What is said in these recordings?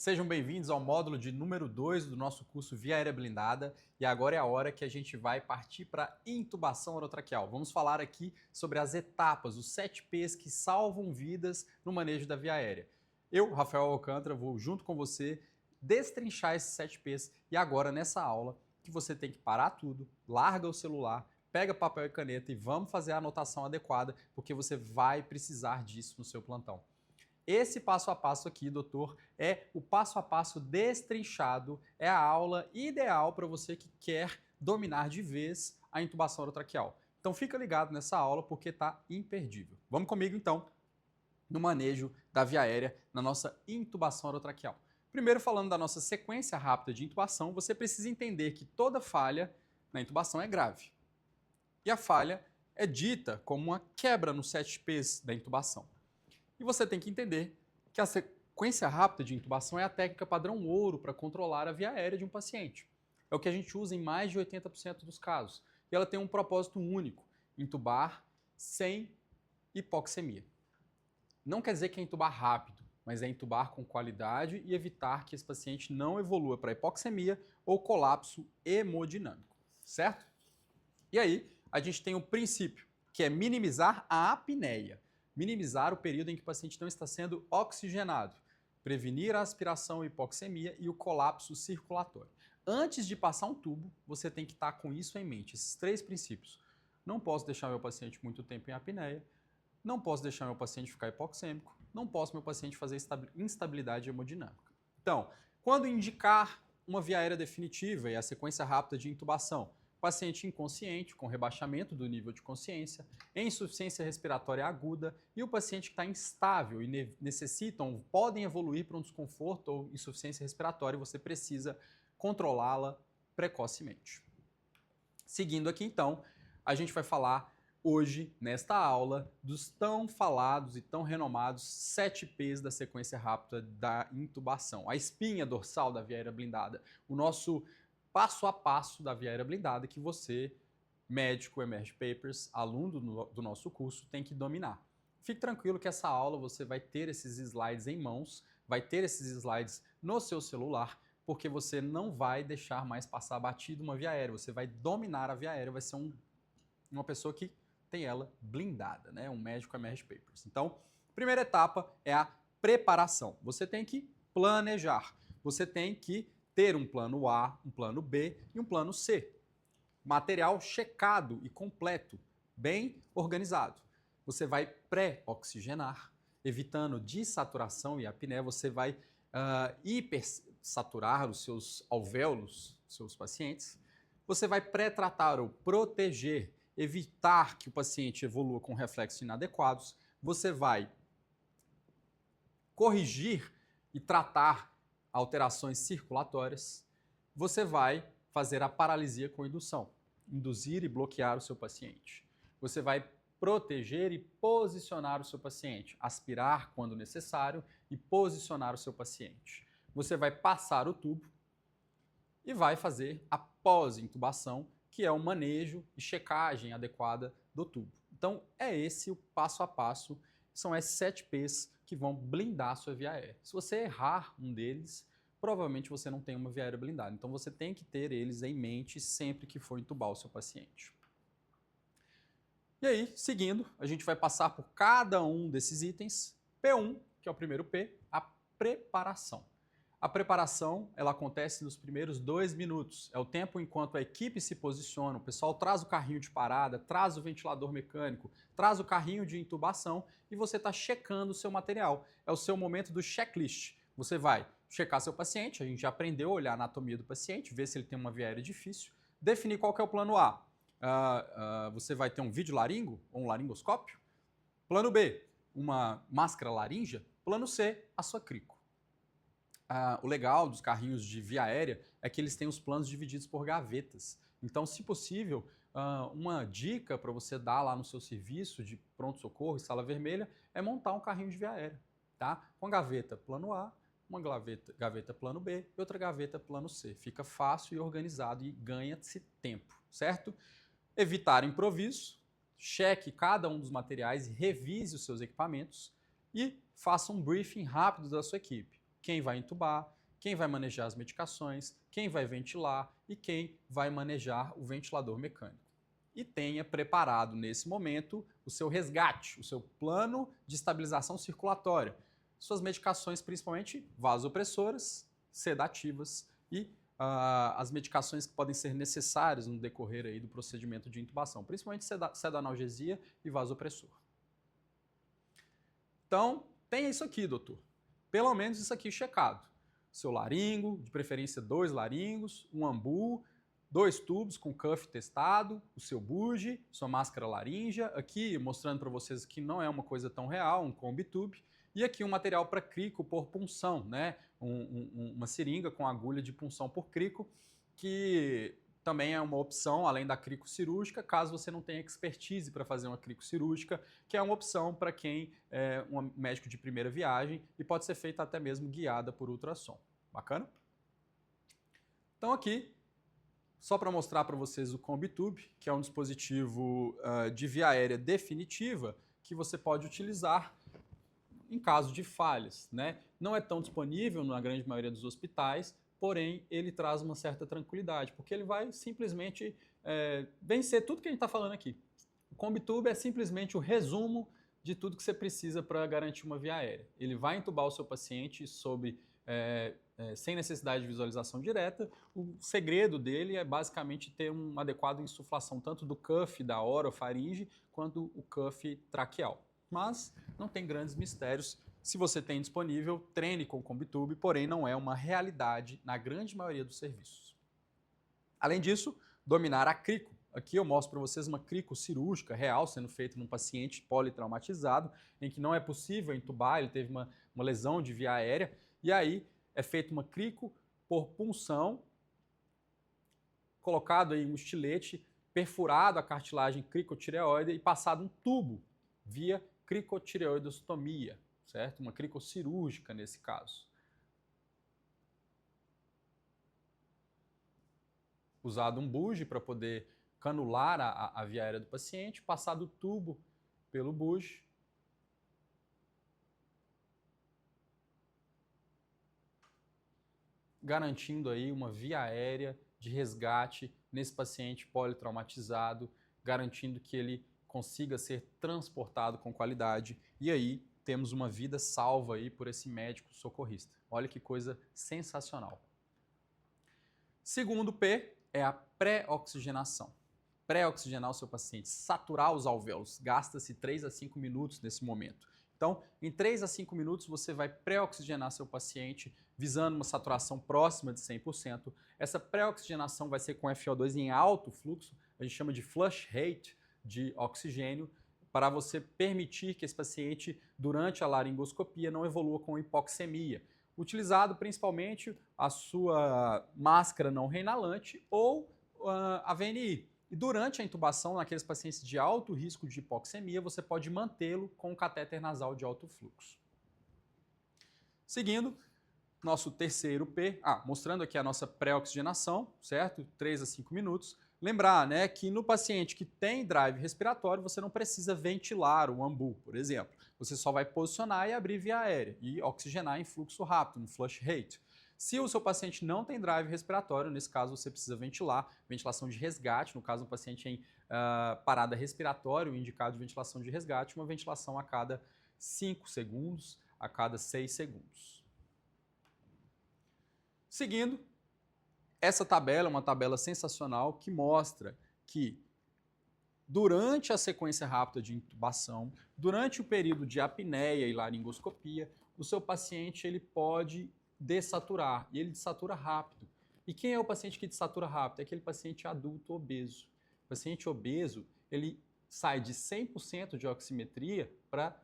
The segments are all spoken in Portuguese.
Sejam bem-vindos ao módulo de número 2 do nosso curso Via Aérea Blindada e agora é a hora que a gente vai partir para intubação orotraqueal. Vamos falar aqui sobre as etapas, os 7 P's que salvam vidas no manejo da via aérea. Eu, Rafael Alcântara, vou junto com você destrinchar esses 7 P's e agora nessa aula que você tem que parar tudo, larga o celular, pega papel e caneta e vamos fazer a anotação adequada porque você vai precisar disso no seu plantão. Esse passo a passo aqui, doutor, é o passo a passo destrinchado, é a aula ideal para você que quer dominar de vez a intubação orotraqueal. Então fica ligado nessa aula porque está imperdível. Vamos comigo então no manejo da via aérea na nossa intubação orotraqueal. Primeiro, falando da nossa sequência rápida de intubação, você precisa entender que toda falha na intubação é grave. E a falha é dita como uma quebra no 7 P's da intubação. E você tem que entender que a sequência rápida de intubação é a técnica padrão ouro para controlar a via aérea de um paciente. É o que a gente usa em mais de 80% dos casos. E ela tem um propósito único: intubar sem hipoxemia. Não quer dizer que é intubar rápido, mas é intubar com qualidade e evitar que esse paciente não evolua para hipoxemia ou colapso hemodinâmico, certo? E aí, a gente tem um princípio, que é minimizar a apneia. Minimizar o período em que o paciente não está sendo oxigenado, prevenir a aspiração e hipoxemia e o colapso circulatório. Antes de passar um tubo, você tem que estar com isso em mente, esses 3 princípios. Não posso deixar meu paciente muito tempo em apneia, não posso deixar meu paciente ficar hipoxêmico, não posso meu paciente fazer instabilidade hemodinâmica. Então, quando indicar uma via aérea definitiva e a sequência rápida de intubação, paciente inconsciente, com rebaixamento do nível de consciência, insuficiência respiratória aguda e o paciente que está instável e necessitam, podem evoluir para um desconforto ou insuficiência respiratória, você precisa controlá-la precocemente. Seguindo aqui então, a gente vai falar hoje, nesta aula, dos tão falados e tão renomados 7 P's da sequência rápida da intubação. A espinha dorsal da via aérea blindada, o nosso passo a passo da via aérea blindada que você, médico, Emerge Papers, aluno do nosso curso, tem que dominar. Fique tranquilo que essa aula você vai ter esses slides em mãos, vai ter esses slides no seu celular, porque você não vai deixar mais passar batido uma via aérea, você vai dominar a via aérea, vai ser uma pessoa que tem ela blindada, né? Um médico Emerge Papers. Então, primeira etapa é a preparação. Você tem que planejar, você tem que ter um plano A, um plano B e um plano C. Material checado e completo, bem organizado. Você vai pré-oxigenar, evitando dessaturação e apneia, você vai hipersaturar os seus alvéolos, seus pacientes. Você vai pré-tratar ou proteger, evitar que o paciente evolua com reflexos inadequados. Você vai corrigir e tratar alterações circulatórias, você vai fazer a paralisia com indução, induzir e bloquear o seu paciente. Você vai proteger e posicionar o seu paciente, aspirar quando necessário e posicionar o seu paciente. Você vai passar o tubo e vai fazer a pós-intubação, que é o manejo e checagem adequada do tubo. Então, é esse o passo a passo, são esses 7 P's que vão blindar a sua via aérea. Se você errar um deles, provavelmente você não tem uma via aérea blindada. Então você tem que ter eles em mente sempre que for intubar o seu paciente. E aí, seguindo, a gente vai passar por cada um desses itens. P1, que é o primeiro P, a preparação. A preparação, ela acontece nos primeiros 2 minutos. É o tempo enquanto a equipe se posiciona, o pessoal traz o carrinho de parada, traz o ventilador mecânico, traz o carrinho de intubação e você está checando o seu material. É o seu momento do checklist. Você vai checar seu paciente, a gente já aprendeu a olhar a anatomia do paciente, ver se ele tem uma via aérea difícil, definir qual que é o plano A. Você vai ter um videolaringo ou um laringoscópio. Plano B, uma máscara laríngea. Plano C, a sua crico. O legal dos carrinhos de via aérea é que eles têm os planos divididos por gavetas. Então, se possível, uma dica para você dar lá no seu serviço de pronto-socorro e sala vermelha é montar um carrinho de via aérea, tá? Com a gaveta plano A, uma gaveta plano B e outra gaveta plano C. Fica fácil e organizado e ganha-se tempo, certo? Evitar improviso, cheque cada um dos materiais, revise os seus equipamentos e faça um briefing rápido da sua equipe. quem vai intubar, quem vai manejar as medicações, quem vai ventilar e quem vai manejar o ventilador mecânico. E tenha preparado nesse momento o seu resgate, o seu plano de estabilização circulatória, suas medicações principalmente vasopressoras, sedativas e as medicações que podem ser necessárias no decorrer aí do procedimento de intubação, principalmente sedanalgesia e vasopressor. Então, tenha isso aqui, doutor. Pelo menos isso aqui checado. Seu laringo, de preferência 2 laringos, um ambu, 2 tubos com cuff testado, o seu bugie, sua máscara laríngea, aqui mostrando para vocês que não é uma coisa tão real, um combi tube, e aqui um material para crico por punção, né? Uma seringa com agulha de punção por crico, que também é uma opção, além da crico cirúrgica, caso você não tenha expertise para fazer uma crico cirúrgica, que é uma opção para quem é um médico de primeira viagem e pode ser feita até mesmo guiada por ultrassom. Bacana? Então aqui, só para mostrar para vocês o CombiTube, que é um dispositivo de via aérea definitiva que você pode utilizar em caso de falhas, né? Não é tão disponível na grande maioria dos hospitais, porém ele traz uma certa tranquilidade, porque ele vai simplesmente vencer tudo que a gente está falando aqui. O CombiTube é simplesmente o resumo de tudo que você precisa para garantir uma via aérea. Ele vai entubar o seu paciente sem necessidade de visualização direta. O segredo dele é basicamente ter uma adequada insuflação tanto do cuff da orofaringe quanto o cuff traqueal. Mas não tem grandes mistérios. Se você tem disponível, treine com o CombiTube, porém não é uma realidade na grande maioria dos serviços. Além disso, dominar a crico. Aqui eu mostro para vocês uma crico cirúrgica real sendo feita num paciente politraumatizado, em que não é possível intubar, ele teve uma lesão de via aérea, e aí é feita uma crico por punção, colocado aí um estilete, perfurado a cartilagem cricotireoide e passado um tubo via cricotireoidostomia, certo? Uma cricocirúrgica nesse caso. Usado um bugie para poder canular a via aérea do paciente, passado o tubo pelo bugie, garantindo aí uma via aérea de resgate nesse paciente politraumatizado, garantindo que ele consiga ser transportado com qualidade e aí temos uma vida salva aí por esse médico socorrista. Olha que coisa sensacional. Segundo P é a pré-oxigenação. Pré-oxigenar o seu paciente, saturar os alvéolos, gasta-se 3 a 5 minutos nesse momento. Então, em 3 a 5 minutos você vai pré-oxigenar seu paciente, visando uma saturação próxima de 100%. Essa pré-oxigenação vai ser com FO2 em alto fluxo, a gente chama de flush rate de oxigênio, para você permitir que esse paciente, durante a laringoscopia, não evolua com hipoxemia. Utilizado principalmente a sua máscara não reinalante ou a VNI. E durante a intubação, naqueles pacientes de alto risco de hipoxemia, você pode mantê-lo com um catéter nasal de alto fluxo. Seguindo, nosso terceiro P, mostrando aqui a nossa pré-oxigenação, certo? 3 a 5 minutos. Lembrar, né, que no paciente que tem drive respiratório, você não precisa ventilar o ambu, por exemplo. Você só vai posicionar e abrir via aérea e oxigenar em fluxo rápido, no flush rate. Se o seu paciente não tem drive respiratório, nesse caso você precisa ventilar, ventilação de resgate, no caso um paciente em parada respiratória, o indicado de ventilação de resgate, uma ventilação a cada 5 segundos, a cada 6 segundos. Seguindo, essa tabela é uma tabela sensacional que mostra que durante a sequência rápida de intubação, durante o período de apneia e laringoscopia, o seu paciente ele pode dessaturar, e ele desatura rápido. E quem é o paciente que desatura rápido? É aquele paciente adulto obeso. O paciente obeso, ele sai de 100% de oximetria para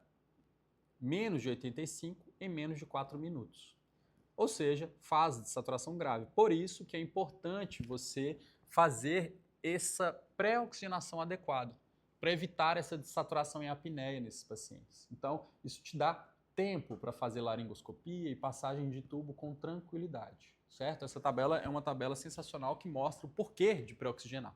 menos de 85 em menos de 4 minutos. Ou seja, fase de saturação grave. Por isso que é importante você fazer essa pré-oxigenação adequada, para evitar essa dessaturação em apneia nesses pacientes. Então, isso te dá tempo para fazer laringoscopia e passagem de tubo com tranquilidade, certo? Essa tabela é uma tabela sensacional que mostra o porquê de pré-oxigenar.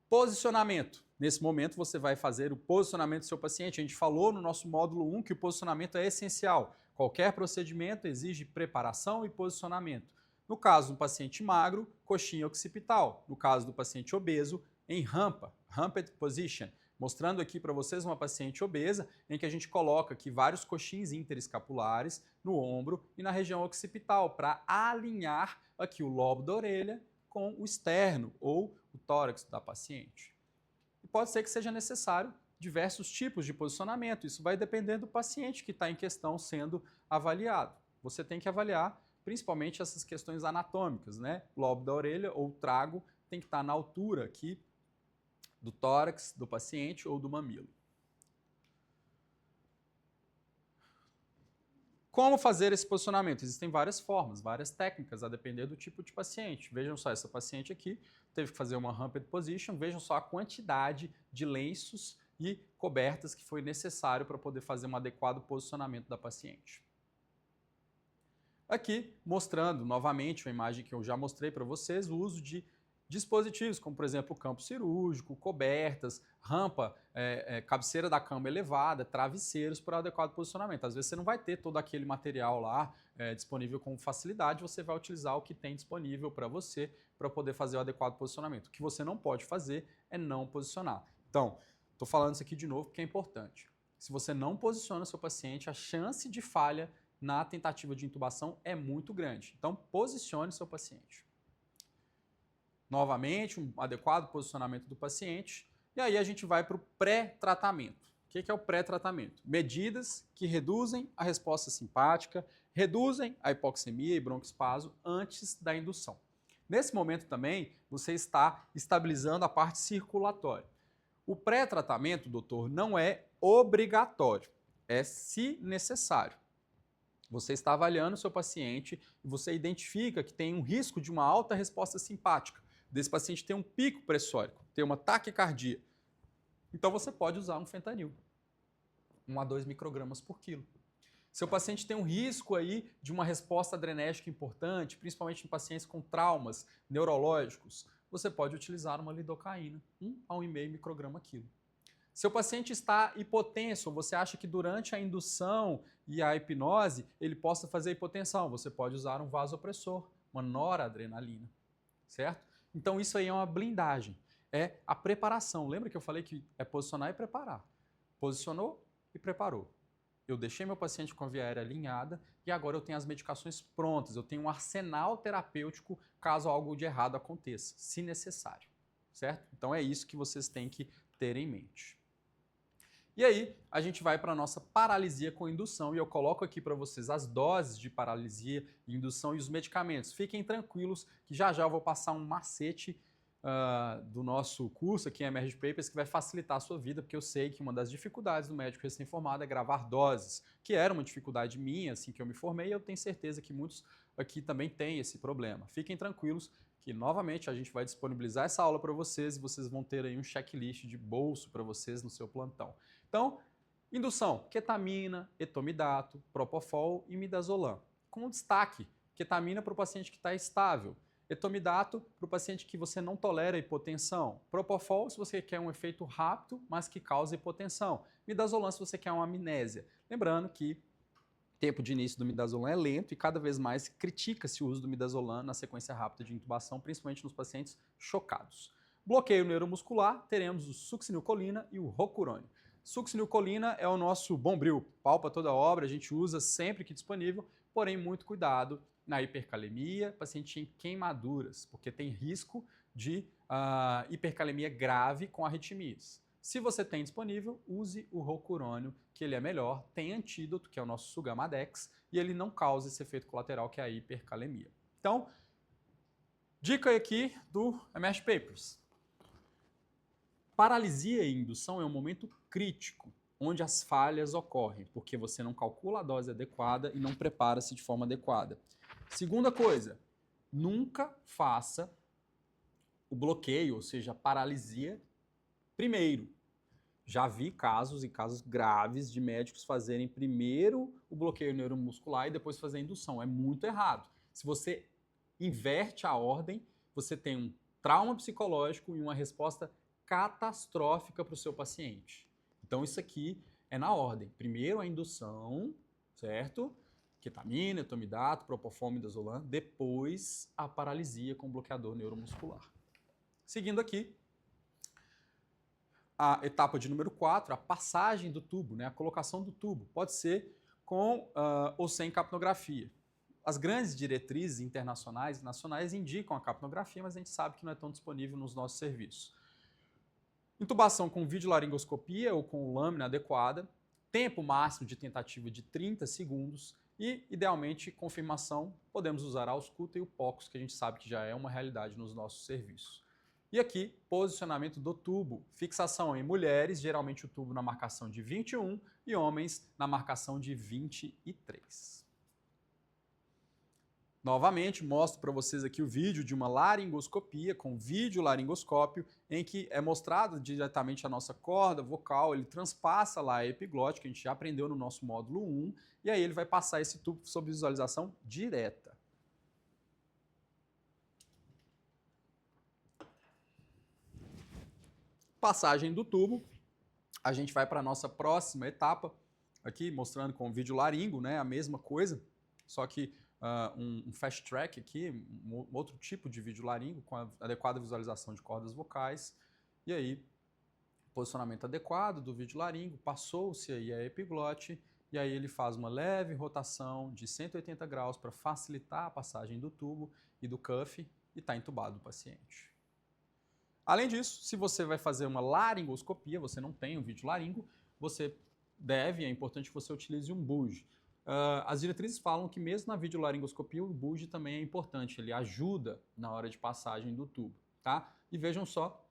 Posicionamento. Nesse momento você vai fazer o posicionamento do seu paciente. A gente falou no nosso módulo 1 que o posicionamento é essencial. Qualquer procedimento exige preparação e posicionamento. No caso do paciente magro, coxinha occipital. No caso do paciente obeso, em rampa, ramped position. Mostrando aqui para vocês uma paciente obesa, em que a gente coloca aqui vários coxins interescapulares no ombro e na região occipital, para alinhar aqui o lobo da orelha com o externo ou o tórax da paciente. E pode ser que seja necessário diversos tipos de posicionamento, isso vai depender do paciente que está em questão sendo avaliado. Você tem que avaliar principalmente essas questões anatômicas, né? O lobo da orelha ou trago tem que estar na altura aqui do tórax do paciente ou do mamilo. Como fazer esse posicionamento? Existem várias formas, várias técnicas, a depender do tipo de paciente. Vejam só, essa paciente aqui teve que fazer uma ramped position, vejam só a quantidade de lenços e cobertas que foi necessário para poder fazer um adequado posicionamento da paciente. Aqui, mostrando novamente uma imagem que eu já mostrei para vocês, o uso de dispositivos, como por exemplo o campo cirúrgico, cobertas, rampa, cabeceira da cama elevada, travesseiros para adequado posicionamento. Às vezes você não vai ter todo aquele material lá disponível com facilidade, você vai utilizar o que tem disponível para você para poder fazer o adequado posicionamento. O que você não pode fazer é não posicionar. Então, estou falando isso aqui de novo porque é importante. Se você não posiciona o seu paciente, a chance de falha na tentativa de intubação é muito grande. Então, posicione seu paciente. Novamente, um adequado posicionamento do paciente. E aí a gente vai para o pré-tratamento. O que é o pré-tratamento? Medidas que reduzem a resposta simpática, reduzem a hipoxemia e broncoespasmo antes da indução. Nesse momento também, você está estabilizando a parte circulatória. O pré-tratamento, doutor, não é obrigatório, é se necessário. Você está avaliando o seu paciente e você identifica que tem um risco de uma alta resposta simpática, desse paciente ter um pico pressórico, ter uma taquicardia. Então você pode usar um fentanil, 1 a 2 microgramas por quilo. Seu paciente tem um risco aí de uma resposta adrenérgica importante, principalmente em pacientes com traumas neurológicos, você pode utilizar uma lidocaína, 1 a 1,5 micrograma quilo. Seu paciente está hipotenso, você acha que durante a indução e a hipnose ele possa fazer hipotensão, você pode usar um vasopressor, uma noradrenalina, certo? Então isso aí é uma blindagem, é a preparação. Lembra que eu falei que é posicionar e preparar? Posicionou e preparou. Eu deixei meu paciente com a via aérea alinhada e agora eu tenho as medicações prontas, eu tenho um arsenal terapêutico caso algo de errado aconteça, se necessário, certo? Então é isso que vocês têm que ter em mente. E aí, a gente vai para a nossa paralisia com indução e eu coloco aqui para vocês as doses de paralisia e indução e os medicamentos. Fiquem tranquilos que já já eu vou passar um macete do nosso curso aqui em Emerge Papers que vai facilitar a sua vida, porque eu sei que uma das dificuldades do médico recém-formado é gravar doses, que era uma dificuldade minha assim que eu me formei e eu tenho certeza que muitos aqui também têm esse problema. Fiquem tranquilos que novamente a gente vai disponibilizar essa aula para vocês e vocês vão ter aí um checklist de bolso para vocês no seu plantão. Então, indução, ketamina, etomidato, propofol e midazolam. Com destaque, ketamina para o paciente que está estável, etomidato para o paciente que você não tolera hipotensão, propofol se você quer um efeito rápido, mas que causa hipotensão, midazolam se você quer uma amnésia. Lembrando que o tempo de início do midazolam é lento e cada vez mais critica-se o uso do midazolam na sequência rápida de intubação, principalmente nos pacientes chocados. Bloqueio neuromuscular, teremos o succinilcolina e o rocurônio. Succinilcolina é o nosso bombril, pau para toda obra, a gente usa sempre que disponível, porém muito cuidado na hipercalemia, paciente em queimaduras, porque tem risco de hipercalemia grave com arritmias. Se você tem disponível, use o rocurônio, que ele é melhor, tem antídoto, que é o nosso Sugamadex, e ele não causa esse efeito colateral que é a hipercalemia. Então, dica aqui do Emerge Papers. Paralisia e indução é um momento crítico, onde as falhas ocorrem, porque você não calcula a dose adequada e não prepara-se de forma adequada. Segunda coisa, nunca faça o bloqueio, ou seja, a paralisia, primeiro. Já vi casos e casos graves de médicos fazerem primeiro o bloqueio neuromuscular e depois fazer a indução. É muito errado. Se você inverte a ordem, você tem um trauma psicológico e uma resposta catastrófica para o seu paciente. Então isso aqui é na ordem. Primeiro a indução, certo? ketamina, etomidato, propofol, midazolam, depois a paralisia com bloqueador neuromuscular. Seguindo aqui, a etapa de número 4, a passagem do tubo, né, a colocação do tubo. Pode ser com ou sem capnografia. As grandes diretrizes internacionais e nacionais indicam a capnografia, mas a gente sabe que não é tão disponível nos nossos serviços. Intubação com videolaringoscopia ou com lâmina adequada, tempo máximo de tentativa de 30 segundos e, idealmente, confirmação, podemos usar a ausculta e o POCUS, que a gente sabe que já é uma realidade nos nossos serviços. E aqui, posicionamento do tubo. Fixação em mulheres, geralmente o tubo na marcação de 21 e homens na marcação de 23. Novamente, mostro para vocês aqui o vídeo de uma laringoscopia com videolaringoscópio, em que é mostrado diretamente a nossa corda vocal, ele transpassa lá a epiglote, que a gente já aprendeu no nosso módulo 1, e aí ele vai passar esse tubo sob visualização direta. Passagem do tubo, a gente vai para a nossa próxima etapa, aqui mostrando com o videolaringo, né, a mesma coisa, só que um fast track aqui, um outro tipo de videolaringo com a adequada visualização de cordas vocais, e aí posicionamento adequado do videolaringo, passou-se aí a epiglote, e aí ele faz uma leve rotação de 180 graus para facilitar a passagem do tubo e do cuff e está entubado o paciente. Além disso, se você vai fazer uma laringoscopia, você não tem um videolaringo, você deve, é importante que você utilize um buge. As diretrizes falam que mesmo na videolaringoscopia o buge também é importante, ele ajuda na hora de passagem do tubo, tá? E vejam só,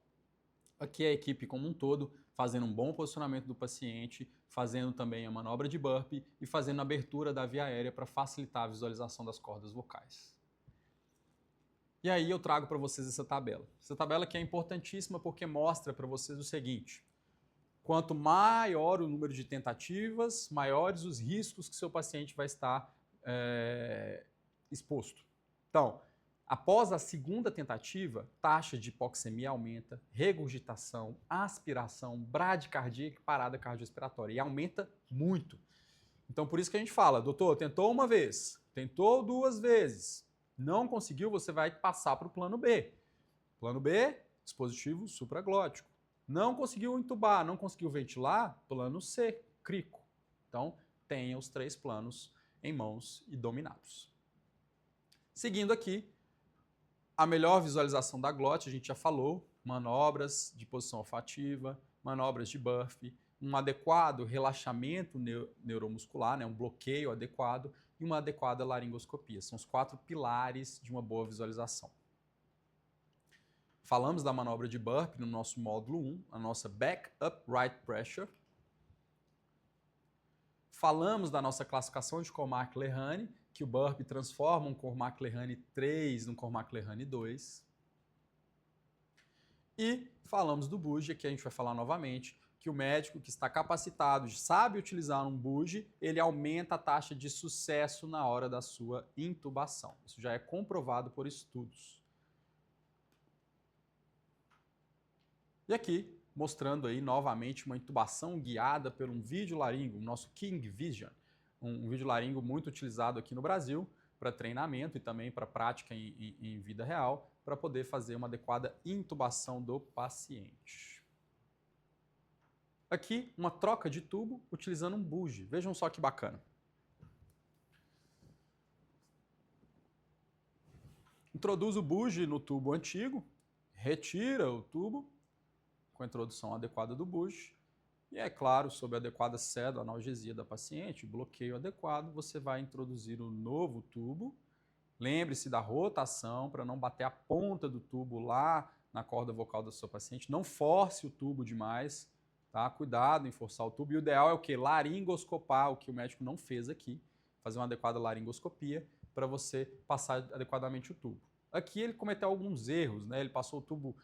aqui a equipe como um todo fazendo um bom posicionamento do paciente, fazendo também a manobra de burpee e fazendo a abertura da via aérea para facilitar a visualização das cordas vocais. E aí eu trago para vocês essa tabela. Essa tabela que é importantíssima porque mostra para vocês o seguinte: quanto maior o número de tentativas, maiores os riscos que seu paciente vai estar exposto. Então, após a segunda tentativa, taxa de hipoxemia aumenta, regurgitação, aspiração, bradicardia e parada cardiorrespiratória. E aumenta muito. Então, por isso que a gente fala, doutor, tentou uma vez, tentou 2 vezes, não conseguiu, você vai passar para o plano B. Plano B, dispositivo supraglótico. Não conseguiu entubar, não conseguiu ventilar, plano C, crico. Então, tenha os 3 planos em mãos e dominados. Seguindo aqui, a melhor visualização da glote, a gente já falou, manobras de posição olfativa, manobras de burpee, um adequado relaxamento neuromuscular, né, um bloqueio adequado e uma adequada laringoscopia. São os 4 pilares de uma boa visualização. Falamos da manobra de burpee no nosso módulo 1, a nossa Back Upright Pressure. Falamos da nossa classificação de Cormack-Lehane, que o burpee transforma um Cormack-Lehane 3 num Cormack-Lehane 2. E falamos do buge, que a gente vai falar novamente, que o médico que está capacitado, sabe utilizar um buge, ele aumenta a taxa de sucesso na hora da sua intubação. Isso já é comprovado por estudos. E aqui, mostrando aí novamente uma intubação guiada por um videolaringo, o nosso King Vision, um videolaringo muito utilizado aqui no Brasil para treinamento e também para prática em vida real, para poder fazer uma adequada intubação do paciente. Aqui, uma troca de tubo utilizando um buge. Vejam só que bacana. Introduz o buge no tubo antigo, retira o tubo com a introdução adequada do buge e, é claro, sob a adequada cedo, analgesia da paciente, bloqueio adequado, você vai introduzir o novo tubo. Lembre-se da rotação para não bater a ponta do tubo lá na corda vocal da sua paciente. Não force o tubo demais, tá? Cuidado em forçar o tubo. E o ideal é o quê? Laringoscopar, o que o médico não fez aqui. Fazer uma adequada laringoscopia para você passar adequadamente o tubo. Aqui ele cometeu alguns erros, né? Ele passou o tubo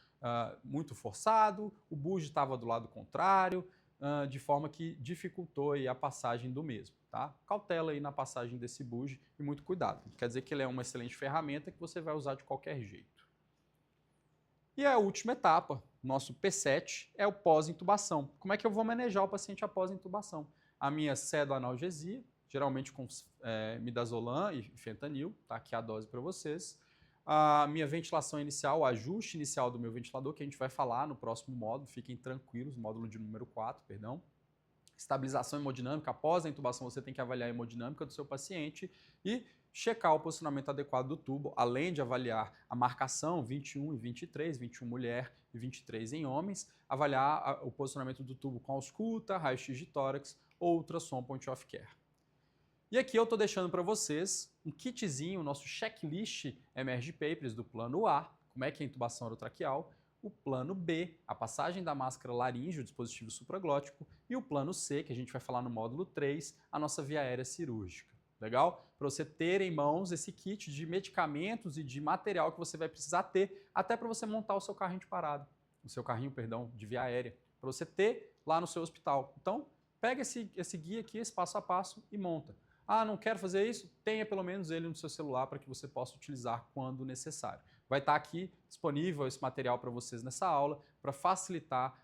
muito forçado, o buge estava do lado contrário, de forma que dificultou aí a passagem do mesmo. Tá? Cautela aí na passagem desse buge e muito cuidado. Quer dizer que ele é uma excelente ferramenta que você vai usar de qualquer jeito. E a última etapa, nosso P7, é o pós-intubação. Como é que eu vou manejar o paciente após a intubação? A minha cedoanalgesia, geralmente com midazolam e fentanil, tá aqui a dose para vocês. A minha ventilação inicial, o ajuste inicial do meu ventilador, que a gente vai falar no próximo módulo, fiquem tranquilos, módulo de número 4, perdão. Estabilização hemodinâmica, após a intubação você tem que avaliar a hemodinâmica do seu paciente e checar o posicionamento adequado do tubo, além de avaliar a marcação 21 e 23, 21 mulher e 23 em homens, avaliar o posicionamento do tubo com ausculta, raio-x de tórax ou ultrassom point of care. E aqui eu estou deixando para vocês um kitzinho, o nosso checklist Emerge Papers do plano A, como é que é a intubação orotraqueal, o plano B, a passagem da máscara laríngeo, o dispositivo supraglótico, e o plano C, que a gente vai falar no módulo 3, a nossa via aérea cirúrgica. Legal? Para você ter em mãos esse kit de medicamentos e de material que você vai precisar ter, até para você montar o seu carrinho de parada, de via aérea, para você ter lá no seu hospital. Então, pega esse guia aqui, esse passo a passo e monta. Ah, não quero fazer isso? Tenha pelo menos ele no seu celular para que você possa utilizar quando necessário. Vai estar aqui disponível esse material para vocês nessa aula, para facilitar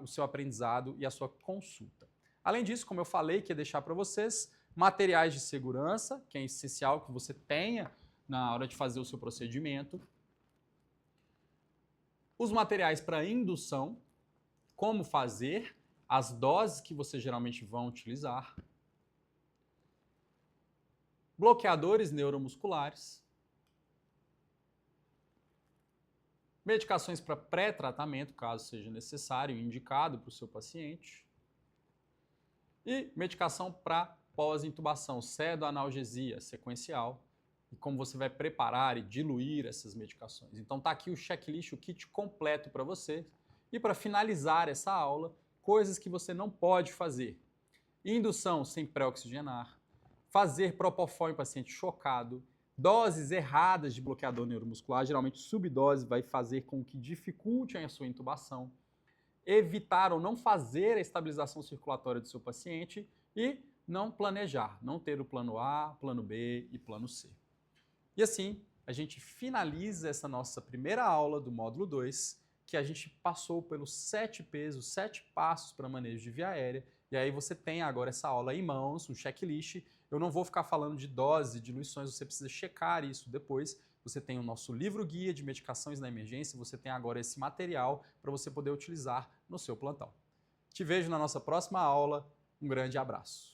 o seu aprendizado e a sua consulta. Além disso, como eu falei, que ia deixar para vocês materiais de segurança, que é essencial que você tenha na hora de fazer o seu procedimento. Os materiais para indução, como fazer, as doses que você geralmente vão utilizar. Bloqueadores neuromusculares. Medicações para pré-tratamento, caso seja necessário, indicado para o seu paciente. E medicação para pós-intubação, pseudoanalgesia sequencial, e como você vai preparar e diluir essas medicações. Então tá aqui o checklist, o kit completo para você. E para finalizar essa aula, coisas que você não pode fazer. Indução sem pré-oxigenar, fazer propofol em paciente chocado, doses erradas de bloqueador neuromuscular, geralmente subdose vai fazer com que dificulte a sua intubação, evitar ou não fazer a estabilização circulatória do seu paciente e não planejar, não ter o plano A, plano B e plano C. E assim, a gente finaliza essa nossa primeira aula do módulo 2, que a gente passou pelos 7 P's, os 7 passos para manejo de via aérea, e aí você tem agora essa aula em mãos, um checklist. Eu não vou ficar falando de doses, diluições, você precisa checar isso depois. Você tem o nosso livro-guia de medicações na emergência, você tem agora esse material para você poder utilizar no seu plantão. Te vejo na nossa próxima aula. Um grande abraço.